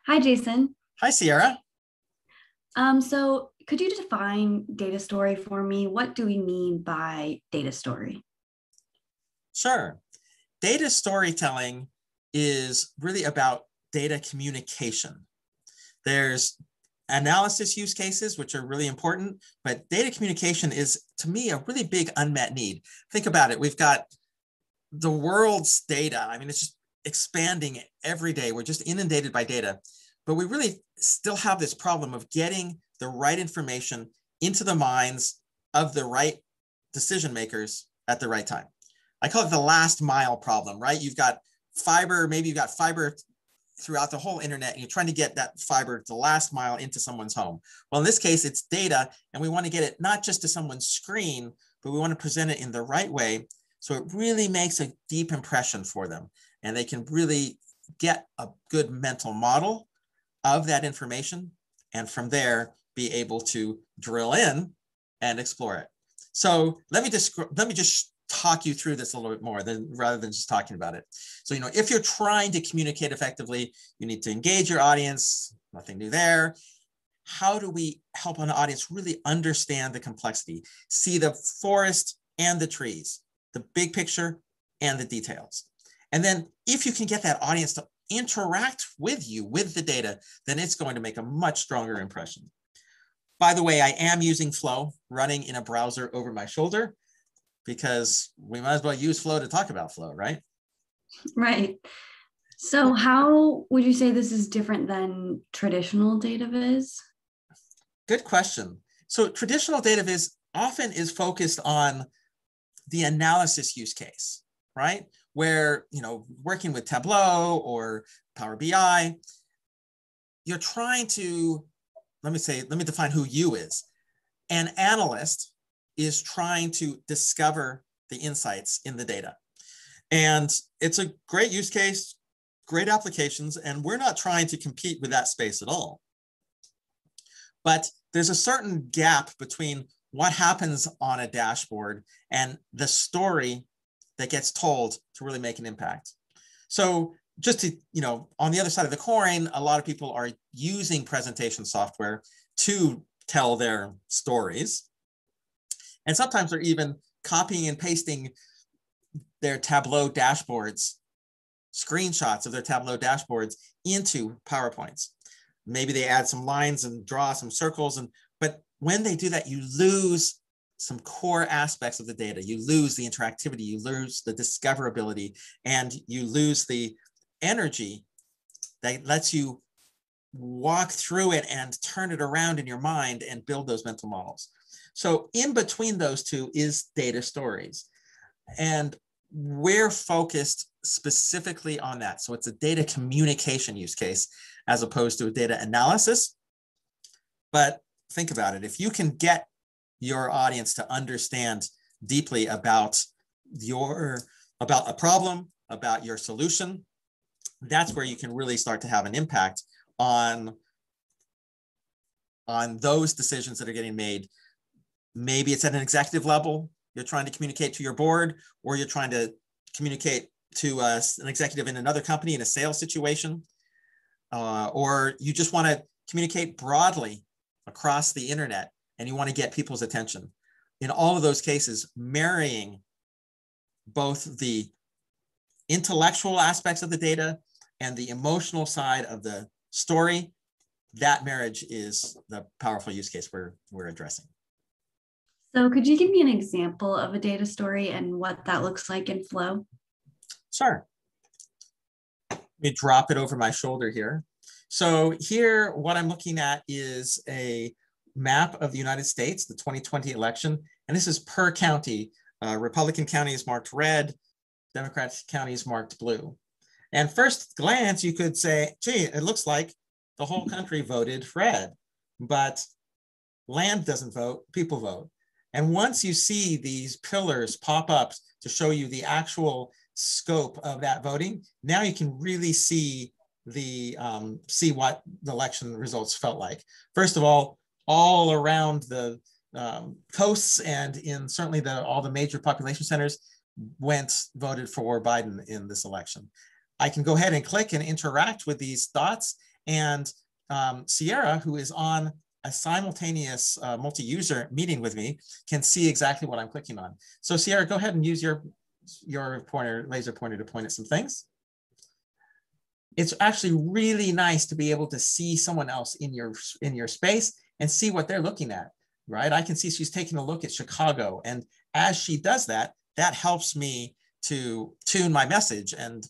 Hi, Jason. Hi, Sierra. So could you define data story for me? What do we mean by data story? Sure. Data storytelling is really about data communication. There's analysis use cases, which are really important, but data communication is, to me, a really big unmet need. Think about it. We've got the world's data. I mean, it's just expanding every day. We're just inundated by data, but we really still have this problem of getting the right information into the minds of the right decision makers at the right time. I call it the last mile problem, right? You've got fiber, maybe you've got fiber throughout the whole internet, and you're trying to get that fiber the last mile into someone's home. Well, in this case, it's data, and we want to get it not just to someone's screen, but we want to present it in the right way so it really makes a deep impression for them, and they can really get a good mental model of that information, and from there, be able to drill in and explore it. So let me just talk you through this a little bit more rather than just talking about it. So, if you're trying to communicate effectively, you need to engage your audience, nothing new there. How do we help an audience really understand the complexity, see the forest and the trees, the big picture and the details? And then if you can get that audience to interact with you, with the data, then it's going to make a much stronger impression. By the way, I am using Flow running in a browser over my shoulder, because we might as well use Flow to talk about Flow, right? Right. So how would you say this is different than traditional data viz? Good question. So traditional data viz often is focused on the analysis use case, right? Where, working with Tableau or Power BI, you're trying to, let me define who you is. An analyst is trying to discover the insights in the data. And it's a great use case, great applications, and we're not trying to compete with that space at all. But there's a certain gap between what happens on a dashboard and the story that gets told to really make an impact. So just to, on the other side of the coin, a lot of people are using presentation software to tell their stories. And sometimes they're even copying and pasting their Tableau dashboards, screenshots of their Tableau dashboards into PowerPoints. Maybe they add some lines and draw some circles, but when they do that, you lose some core aspects of the data. You lose the interactivity, you lose the discoverability, and you lose the energy that lets you walk through it and turn it around in your mind and build those mental models. So in between those two is data stories. And we're focused specifically on that. So it's a data communication use case as opposed to a data analysis. But think about it. If you can get your audience to understand deeply about a problem, about your solution, that's where you can really start to have an impact on those decisions that are getting made. Maybe it's at an executive level. You're trying to communicate to your board, or you're trying to communicate to an executive in another company in a sales situation, or you just want to communicate broadly across the internet and you want to get people's attention. In all of those cases, marrying both the intellectual aspects of the data and the emotional side of the story, that marriage is the powerful use case we're addressing. So could you give me an example of a data story and what that looks like in Flow? Sure. Let me drop it over my shoulder here. So here, what I'm looking at is a map of the United States, the 2020 election, and this is per county. Republican county is marked red, Democrat county is marked blue. And first glance, you could say, gee, it looks like the whole country voted red, but land doesn't vote, people vote. And once you see these pillars pop up to show you the actual scope of that voting, now you can really see what the election results felt like. First of all around the coasts and in certainly all the major population centers voted for Biden in this election. I can go ahead and click and interact with these dots, And Sierra, who is on a simultaneous multi-user meeting with me, can see exactly what I'm clicking on. So Sierra, go ahead and use your laser pointer to point at some things. It's actually really nice to be able to see someone else in your space and see what they're looking at, right? I can see she's taking a look at Chicago. And as she does that, that helps me to tune my message. And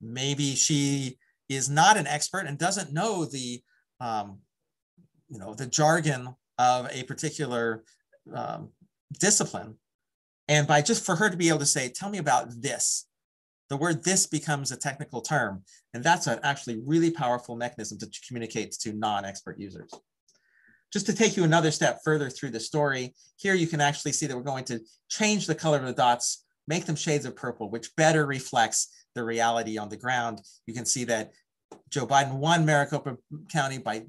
maybe she is not an expert and doesn't know the, the jargon of a particular discipline. And by just for her to be able to say, tell me about this, the word this becomes a technical term. And that's an actually really powerful mechanism to communicate to non-expert users. Just to take you another step further through the story, here you can actually see that we're going to change the color of the dots, make them shades of purple, which better reflects the reality on the ground. You can see that Joe Biden won Maricopa County by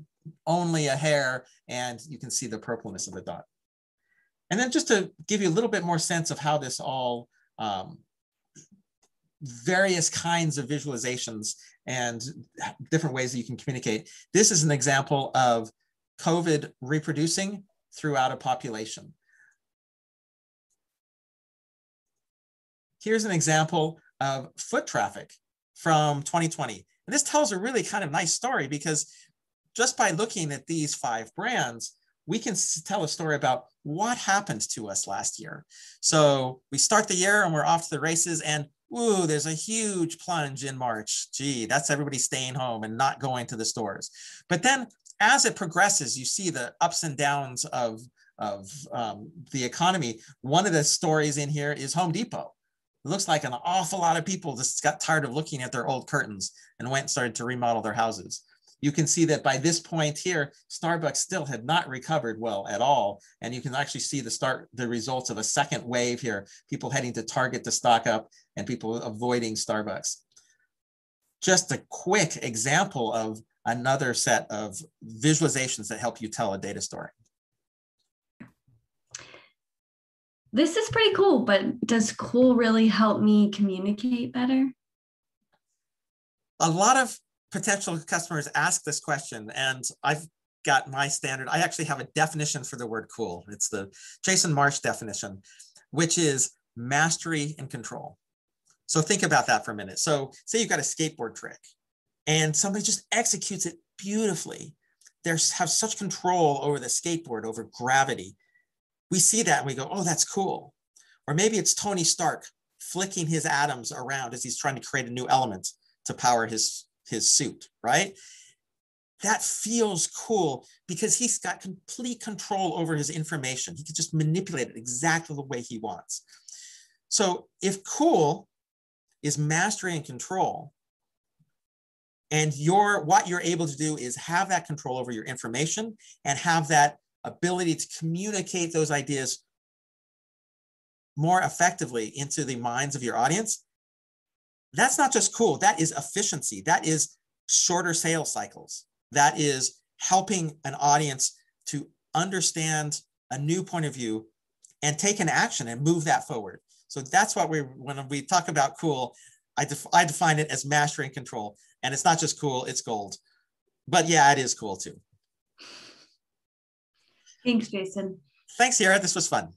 only a hair, and you can see the purpleness of the dot. And then just to give you a little bit more sense of how this all, various kinds of visualizations and different ways that you can communicate. This is an example of COVID reproducing throughout a population. Here's an example of foot traffic from 2020. And this tells a really kind of nice story, because just by looking at these 5 brands, we can tell a story about what happened to us last year. So we start the year and we're off to the races, and ooh, there's a huge plunge in March. Gee, that's everybody staying home and not going to the stores. But then as it progresses, you see the ups and downs of the economy. One of the stories in here is Home Depot. It looks like an awful lot of people just got tired of looking at their old curtains and went and started to remodel their houses. You can see that by this point here, Starbucks still had not recovered well at all. And you can actually see the results of a second wave here, people heading to Target to stock up and people avoiding Starbucks. Just a quick example of another set of visualizations that help you tell a data story. This is pretty cool, but does cool really help me communicate better? A lot of potential customers ask this question, and I've got my standard. I actually have a definition for the word cool. It's the Jason Marsh definition, which is mastery and control. So think about that for a minute. So say you've got a skateboard trick and somebody just executes it beautifully. They have such control over the skateboard, over gravity. We see that and we go, oh, that's cool. Or maybe it's Tony Stark flicking his atoms around as he's trying to create a new element to power his suit, right? That feels cool because he's got complete control over his information. He can just manipulate it exactly the way he wants. So if cool is mastery and control, and what you're able to do is have that control over your information and have that ability to communicate those ideas more effectively into the minds of your audience, that's not just cool, that is efficiency. That is shorter sales cycles. That is helping an audience to understand a new point of view and take an action and move that forward. So that's what when we talk about cool, I define it as mastery and control. And it's not just cool, it's gold. But yeah, it is cool too. Thanks, Jason. Thanks, Sierra. This was fun.